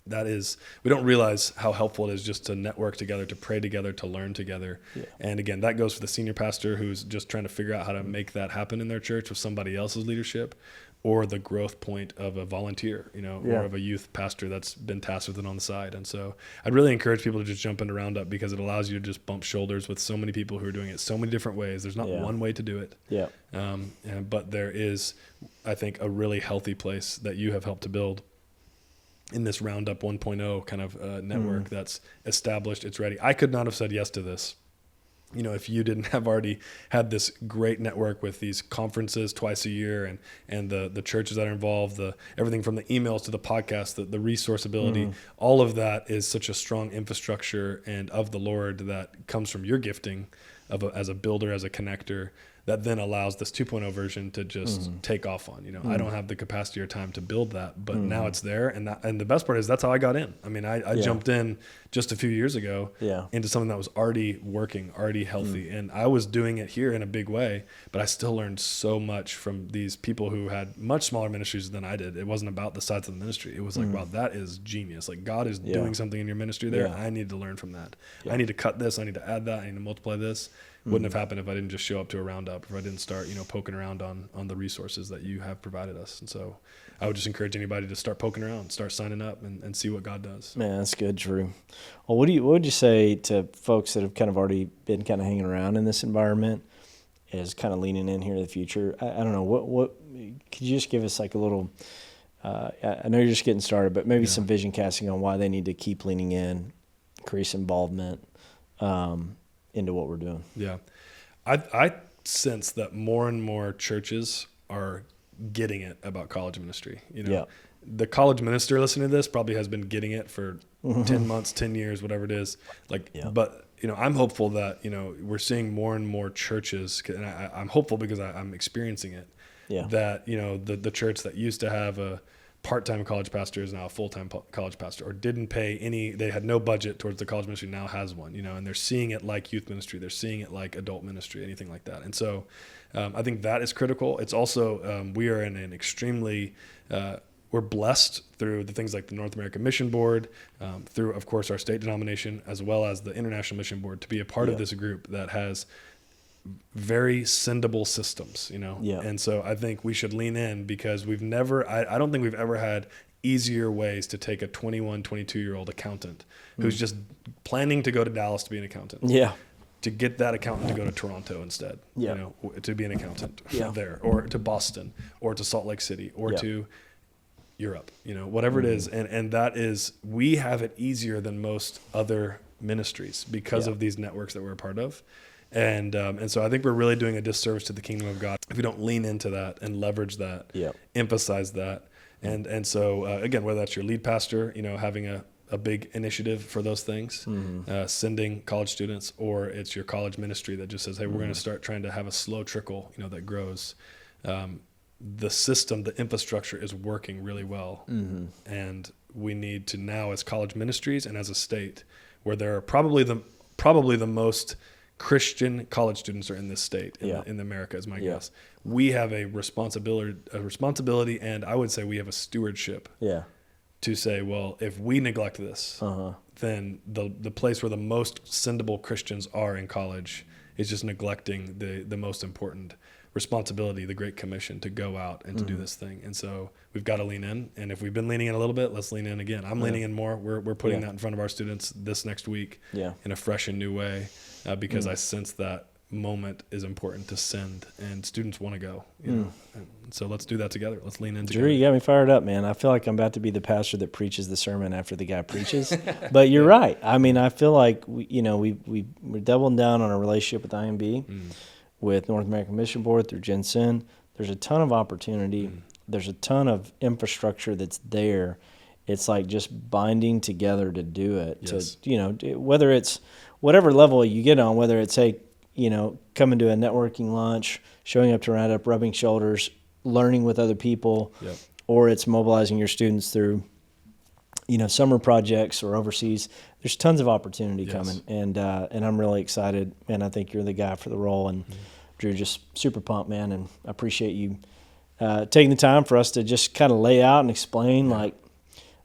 we don't realize how helpful it is just to network together, to pray together, to learn together. Yeah. And again, that goes for the senior pastor who's just trying to figure out how to make that happen in their church with somebody else's leadership, or the growth point of a volunteer, or of a youth pastor that's been tasked with it on the side. And so I'd really encourage people to just jump into Roundup, because it allows you to just bump shoulders with so many people who are doing it so many different ways. There's not one way to do it. Yeah. But there is, I think, a really healthy place that you have helped to build in this Roundup 1.0 kind of network that's established. It's ready. I could not have said yes to this if you didn't have already had this great network with these conferences twice a year, and the churches that are involved, everything from the emails to the podcast, the resource ability, all of that is such a strong infrastructure and of the Lord that comes from your gifting as a builder, as a connector, that then allows this 2.0 version to just take off on. I don't have the capacity or time to build that, but now it's there. And the best part is that's how I got in. I mean, I jumped in just a few years ago into something that was already working, already healthy. And I was doing it here in a big way, but I still learned so much from these people who had much smaller ministries than I did. It wasn't about the size of the ministry. It was like, wow, that is genius. Like, God is doing something in your ministry there. I need to learn from that. I need to cut this. I need to add that. I need to multiply this. Wouldn't have happened if I didn't just show up to a Roundup, if I didn't start, poking around on the resources that you have provided us. And so I would just encourage anybody to start poking around, start signing up, and see what God does. Man, that's good, Drew. Well, what would you say to folks that have kind of already been kind of hanging around in this environment, as kind of leaning in here in the future? I don't know, what could you just give us like a little, I know you're just getting started, but maybe some vision casting on why they need to keep leaning in, increase involvement, into what we're doing. Yeah. I sense that more and more churches are getting it about college ministry. The college minister listening to this probably has been getting it for 10 months, 10 years, whatever it is. But I'm hopeful that, we're seeing more and more churches, and I'm hopeful because I'm experiencing it, that, the church that used to have a part-time college pastor is now a full-time college pastor, or didn't pay they had no budget towards the college ministry, now has one, and they're seeing it like youth ministry. They're seeing it like adult ministry, anything like that. And so I think that is critical. It's also, we are in an extremely, we're blessed through the things like the North American Mission Board, through, of course, our state denomination, as well as the International Mission Board, to be a part of this group that has very sendable systems, And so I think we should lean in, because I don't think we've ever had easier ways to take a 21, 22-year-old accountant who's just planning to go to Dallas to be an accountant. To get that accountant to go to Toronto instead, to be an accountant there, or to Boston, or to Salt Lake City, or to Europe, whatever it is. And that is, we have it easier than most other ministries because of these networks that we're a part of. And so I think we're really doing a disservice to the kingdom of God if we don't lean into that and leverage that, emphasize that. And so, again, whether that's your lead pastor, having a big initiative for those things, sending college students, or it's your college ministry that just says, hey, we're going to start trying to have a slow trickle, that grows. The system, the infrastructure is working really well. And we need to now, as college ministries and as a state, where there are probably the most Christian college students are in this state, in America, is my guess. We have a responsibility, and I would say we have a stewardship to say, well, if we neglect this, then the place where the most sendable Christians are in college is just neglecting the most important responsibility, the Great Commission, to go out and to do this thing. And so we've got to lean in. And if we've been leaning in a little bit, let's lean in again. I'm leaning in more. We're putting that in front of our students this next week in a fresh and new way, because I sense that moment is important to send, and students want to go. And so let's do that together. Let's lean in together. Drew, you got me fired up, man. I feel like I'm about to be the pastor that preaches the sermon after the guy preaches. But you're right. I mean, I feel like we're doubling down on our relationship with IMB, with North American Mission Board, through Jensen. There's a ton of opportunity. There's a ton of infrastructure that's there. It's like just binding together to do it. Yes. To whether it's whatever level you get on, whether it's coming to a networking lunch, showing up to Roundup, rubbing shoulders, learning with other people, or it's mobilizing your students through summer projects or overseas. There's tons of opportunity coming, and I'm really excited, and I think you're the guy for the role. And Drew, just super pumped, man, and I appreciate you taking the time for us to just kind of lay out and explain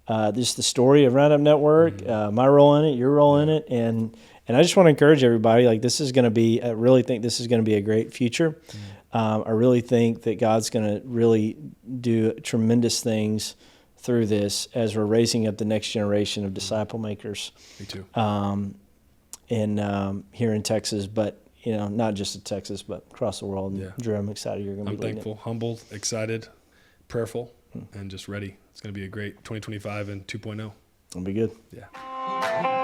just the story of Roundup Network, my role in it, your role in it, and I just want to encourage everybody. Like, this is going to be, I really think this is going to be a great future. I really think that God's going to really do tremendous things through this as we're raising up the next generation of disciple makers. Me too. Here in Texas, but not just in Texas, but across the world. And Drew, I'm excited you're going to be leading. I'm thankful, humbled, excited, prayerful, and just ready. It's going to be a great 2025 and 2.0. It'll be good. Yeah.